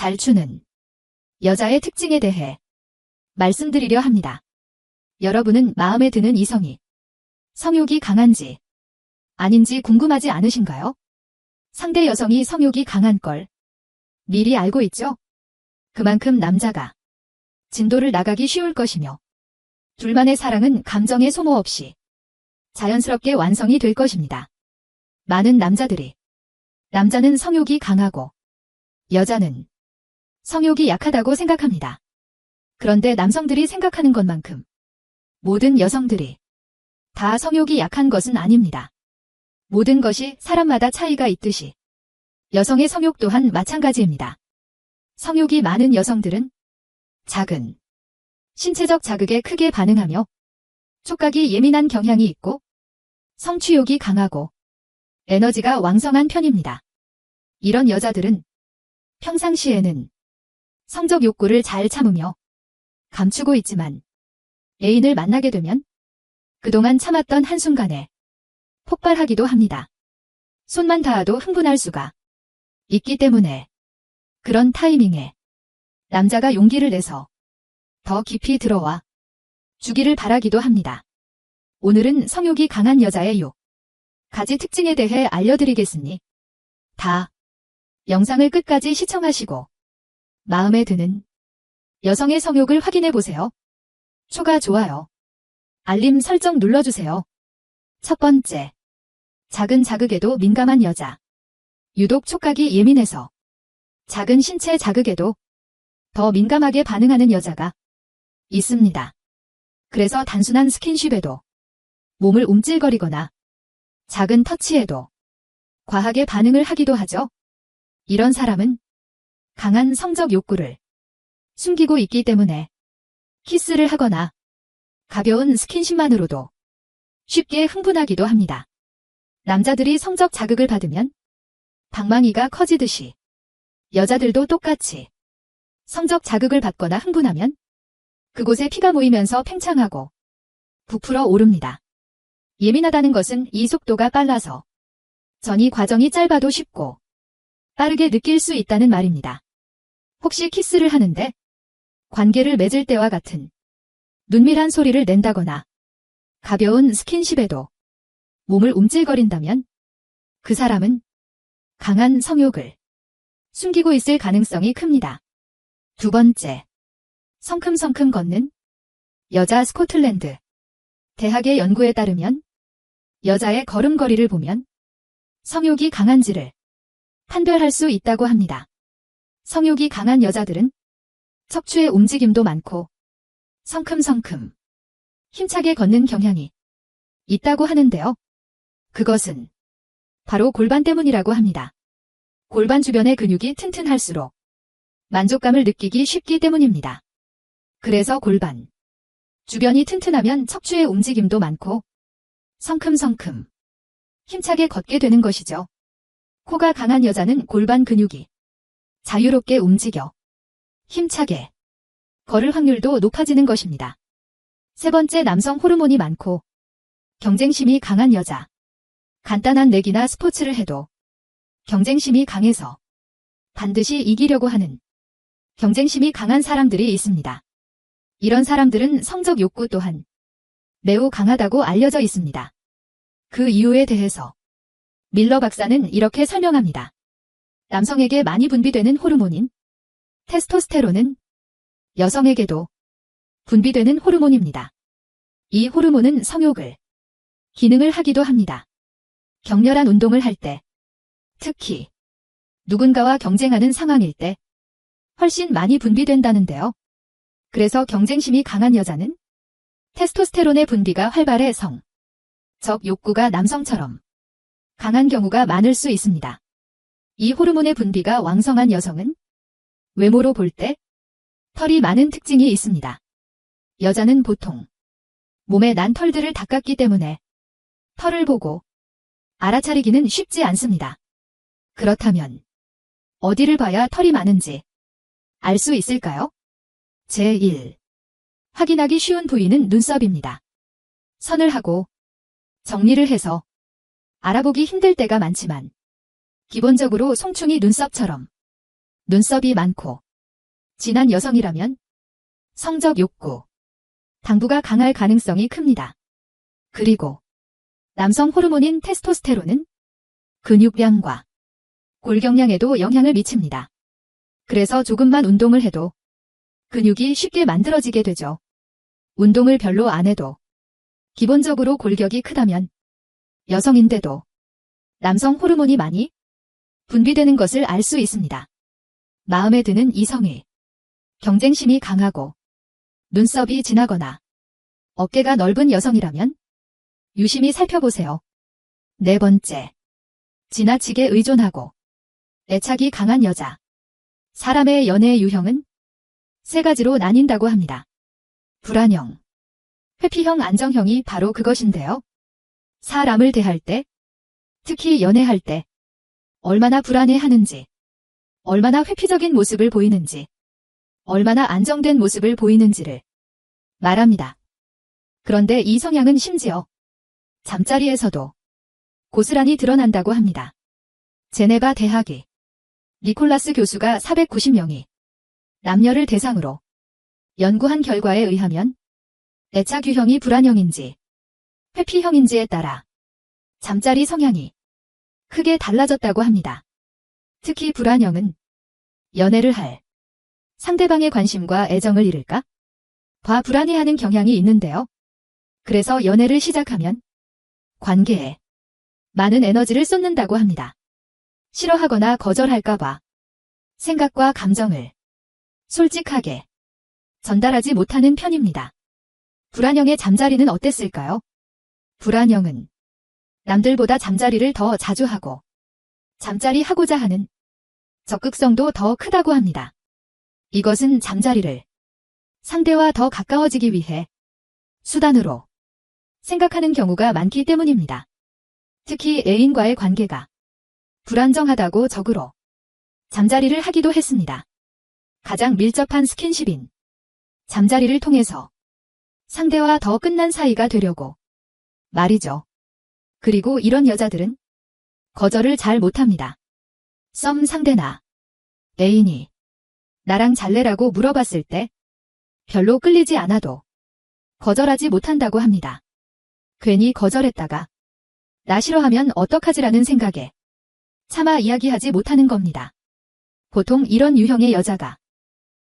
잘 추는 여자의 특징에 대해 말씀드리려 합니다. 여러분은 마음에 드는 이성이 성욕이 강한지 아닌지 궁금하지 않으신가요? 상대 여성이 성욕이 강한 걸 미리 알고 있죠? 그만큼 남자가 진도를 나가기 쉬울 것이며 둘만의 사랑은 감정의 소모 없이 자연스럽게 완성이 될 것입니다. 많은 남자들이 남자는 성욕이 강하고 여자는 성욕이 약하다고 생각합니다. 그런데 남성들이 생각하는 것만큼 모든 여성들이 다 성욕이 약한 것은 아닙니다. 모든 것이 사람마다 차이가 있듯이 여성의 성욕 또한 마찬가지입니다. 성욕이 많은 여성들은 작은 신체적 자극에 크게 반응하며 촉각이 예민한 경향이 있고 성취욕이 강하고 에너지가 왕성한 편입니다. 이런 여자들은 평상시에는 성적 욕구를 잘 참으며 감추고 있지만 애인을 만나게 되면 그동안 참았던 한순간에 폭발하기도 합니다. 손만 닿아도 흥분할 수가 있기 때문에 그런 타이밍에 남자가 용기를 내서 더 깊이 들어와 주기를 바라기도 합니다. 오늘은 성욕이 강한 여자의 6가지 특징에 대해 알려드리겠으니 다 영상을 끝까지 시청하시고 마음에 드는 여성의 성욕을 확인해보세요. 초가 좋아요. 알림 설정 눌러주세요. 첫 번째, 작은 자극에도 민감한 여자. 유독 촉각이 예민해서 작은 신체 자극에도 더 민감하게 반응하는 여자가 있습니다. 그래서 단순한 스킨십에도 몸을 움찔거리거나 작은 터치에도 과하게 반응을 하기도 하죠. 이런 사람은 강한 성적 욕구를 숨기고 있기 때문에 키스를 하거나 가벼운 스킨십만으로도 쉽게 흥분하기도 합니다. 남자들이 성적 자극을 받으면 방망이가 커지듯이 여자들도 똑같이 성적 자극을 받거나 흥분하면 그곳에 피가 모이면서 팽창하고 부풀어 오릅니다. 예민하다는 것은 이 속도가 빨라서 전이 과정이 짧아도 쉽고 빠르게 느낄 수 있다는 말입니다. 혹시 키스를 하는데 관계를 맺을 때와 같은 눈밀한 소리를 낸다거나 가벼운 스킨십에도 몸을 움찔거린다면 그 사람은 강한 성욕을 숨기고 있을 가능성이 큽니다. 두 번째, 성큼성큼 걷는 여자. 스코틀랜드 대학의 연구에 따르면 여자의 걸음걸이를 보면 성욕이 강한지를 판별할 수 있다고 합니다. 성욕이 강한 여자들은 척추의 움직임도 많고 성큼성큼 힘차게 걷는 경향이 있다고 하는데요. 그것은 바로 골반 때문이라고 합니다. 골반 주변의 근육이 튼튼할수록 만족감을 느끼기 쉽기 때문입니다. 그래서 골반 주변이 튼튼하면 척추의 움직임도 많고 성큼성큼 힘차게 걷게 되는 것이죠. 코가 강한 여자는 골반 근육이 자유롭게 움직여 힘차게 걸을 확률도 높아지는 것입니다. 세 번째, 남성 호르몬이 많고 경쟁심이 강한 여자. 간단한 내기나 스포츠를 해도 경쟁심이 강해서 반드시 이기려고 하는 경쟁심이 강한 사람들이 있습니다. 이런 사람들은 성적 욕구 또한 매우 강하다고 알려져 있습니다. 그 이유에 대해서 밀러 박사는 이렇게 설명합니다. 남성에게 많이 분비되는 호르몬인 테스토스테론은 여성에게도 분비되는 호르몬입니다. 이 호르몬은 성욕을 기능을 하기도 합니다. 격렬한 운동을 할 때, 특히 누군가와 경쟁하는 상황일 때 훨씬 많이 분비된다는데요. 그래서 경쟁심이 강한 여자는 테스토스테론의 분비가 활발해 성적 욕구가 남성처럼 강한 경우가 많을 수 있습니다. 이 호르몬의 분비가 왕성한 여성은 외모로 볼 때 털이 많은 특징이 있습니다. 여자는 보통 몸에 난 털들을 닦았기 때문에 털을 보고 알아차리기는 쉽지 않습니다. 그렇다면 어디를 봐야 털이 많은지 알 수 있을까요? 제1. 확인하기 쉬운 부위는 눈썹입니다. 선을 하고 정리를 해서 알아보기 힘들 때가 많지만 기본적으로 송충이 눈썹처럼 눈썹이 많고 진한 여성이라면 성적 욕구, 당부가 강할 가능성이 큽니다. 그리고 남성 호르몬인 테스토스테론은 근육량과 골격량에도 영향을 미칩니다. 그래서 조금만 운동을 해도 근육이 쉽게 만들어지게 되죠. 운동을 별로 안 해도 기본적으로 골격이 크다면 여성인데도 남성 호르몬이 많이 분비되는 것을 알 수 있습니다. 마음에 드는 이성이 경쟁심이 강하고 눈썹이 진하거나 어깨가 넓은 여성이라면 유심히 살펴보세요. 네 번째, 지나치게 의존하고 애착이 강한 여자. 사람의 연애 유형은 세 가지로 나뉜다고 합니다. 불안형, 회피형, 안정형이 바로 그것인데요. 사람을 대할 때, 특히 연애할 때 얼마나 불안해하는지, 얼마나 회피적인 모습을 보이는지, 얼마나 안정된 모습을 보이는지를 말합니다. 그런데 이 성향은 심지어 잠자리에서도 고스란히 드러난다고 합니다. 제네바 대학이 니콜라스 교수가 490명이 남녀를 대상으로 연구한 결과에 의하면 애착 유형이 불안형인지 회피형인지에 따라 잠자리 성향이 크게 달라졌다고 합니다. 특히 불안형은 연애를 할 상대방의 관심과 애정을 잃을까 봐 불안해하는 경향이 있는데요. 그래서 연애를 시작하면 관계에 많은 에너지를 쏟는다고 합니다. 싫어하거나 거절할까봐 생각과 감정을 솔직하게 전달하지 못하는 편입니다. 불안형의 잠자리는 어땠을까요? 불안형은 남들보다 잠자리를 더 자주 하고 잠자리 하고자 하는 적극성도 더 크다고 합니다. 이것은 잠자리를 상대와 더 가까워지기 위해 수단으로 생각하는 경우가 많기 때문입니다. 특히 애인과의 관계가 불안정하다고 적으로 잠자리를 하기도 했습니다. 가장 밀접한 스킨십인 잠자리를 통해서 상대와 더 끝난 사이가 되려고 말이죠. 그리고 이런 여자들은 거절을 잘 못합니다. 썸 상대나 애인이 나랑 잘래라고 물어봤을 때 별로 끌리지 않아도 거절하지 못한다고 합니다. 괜히 거절했다가 나 싫어하면 어떡하지라는 생각에 차마 이야기하지 못하는 겁니다. 보통 이런 유형의 여자가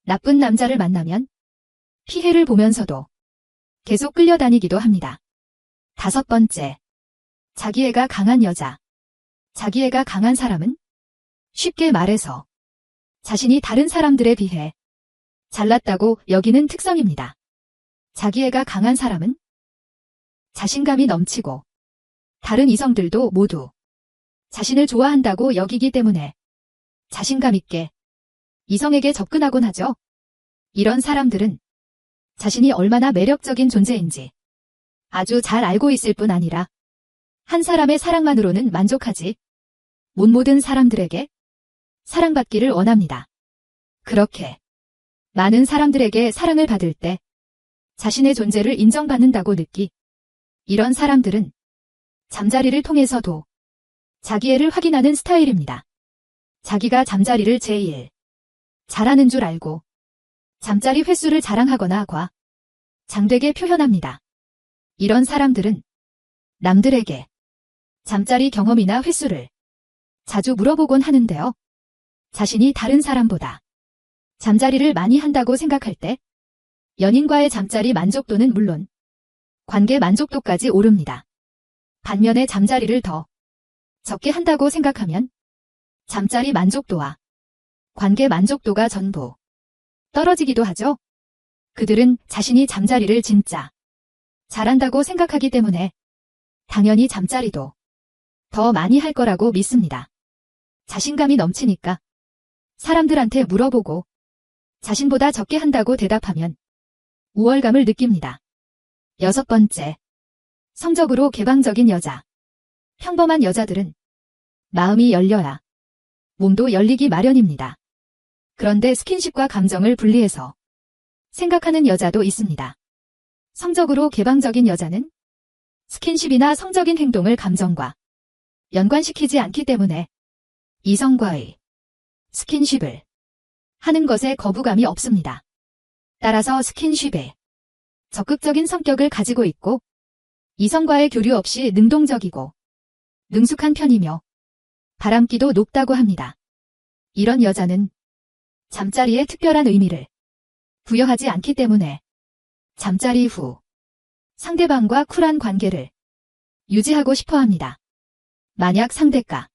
나쁜 남자를 만나면 피해를 보면서도 계속 끌려다니기도 합니다. 다섯 번째, 자기애가 강한 여자. 자기애가 강한 사람은 쉽게 말해서 자신이 다른 사람들에 비해 잘났다고 여기는 특성입니다. 자기애가 강한 사람은 자신감이 넘치고 다른 이성들도 모두 자신을 좋아한다고 여기기 때문에 자신감 있게 이성에게 접근하곤 하죠. 이런 사람들은 자신이 얼마나 매력적인 존재인지 아주 잘 알고 있을 뿐 아니라 한 사람의 사랑만으로는 만족하지 못 모든 사람들에게 사랑받기를 원합니다. 그렇게 많은 사람들에게 사랑을 받을 때 자신의 존재를 인정받는다고 느끼 이런 사람들은 잠자리를 통해서도 자기애를 확인하는 스타일입니다. 자기가 잠자리를 제일 잘하는 줄 알고 잠자리 횟수를 자랑하거나 장되게 표현합니다. 이런 사람들은 남들에게 잠자리 경험이나 횟수를 자주 물어보곤 하는데요. 자신이 다른 사람보다 잠자리를 많이 한다고 생각할 때 연인과의 잠자리 만족도는 물론 관계 만족도까지 오릅니다. 반면에 잠자리를 더 적게 한다고 생각하면 잠자리 만족도와 관계 만족도가 전부 떨어지기도 하죠. 그들은 자신이 잠자리를 진짜 잘한다고 생각하기 때문에 당연히 잠자리도 더 많이 할 거라고 믿습니다. 자신감이 넘치니까 사람들한테 물어보고 자신보다 적게 한다고 대답하면 우월감을 느낍니다. 여섯 번째, 성적으로 개방적인 여자. 평범한 여자들은 마음이 열려야 몸도 열리기 마련입니다. 그런데 스킨십과 감정을 분리해서 생각하는 여자도 있습니다. 성적으로 개방적인 여자는 스킨십이나 성적인 행동을 감정과 연관시키지 않기 때문에 이성과의 스킨십을 하는 것에 거부감이 없습니다. 따라서 스킨십에 적극적인 성격을 가지고 있고 이성과의 교류 없이 능동적이고 능숙한 편이며 바람기도 높다고 합니다. 이런 여자는 잠자리에 특별한 의미를 부여하지 않기 때문에 잠자리 후 상대방과 쿨한 관계를 유지하고 싶어 합니다. 만약 상대가